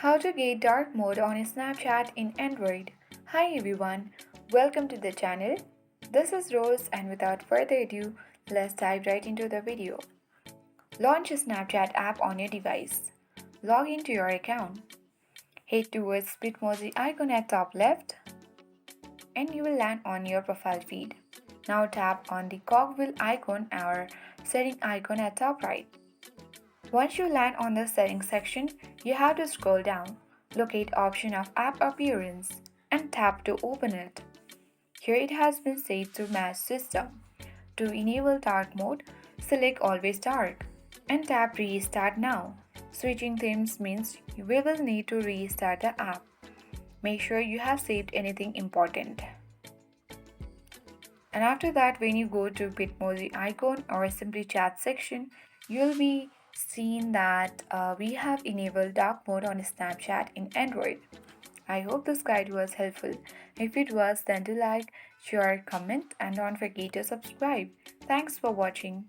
How to get dark mode on Snapchat in Android. Hi everyone, welcome to the channel. This is Rose and without further ado, let's dive right into the video. Launch a Snapchat app on your device. Log into your account. Head towards Bitmoji icon at top left and you will land on your profile feed. Now tap on the cogwheel icon or setting icon at top right. Once you land on the settings section, you have to scroll down, locate option of app appearance, and tap to open it. Here it has been set to match system. To enable dark mode, select always dark and tap restart now. Switching themes means we will need to restart the app. Make sure you have saved anything important. And after that, when you go to Bitmoji icon or simply chat section, you'll be seeing that we have enabled dark mode on Snapchat in Android. I hope this guide was helpful. If it was, then do like, share, comment, and don't forget to subscribe. Thanks for watching.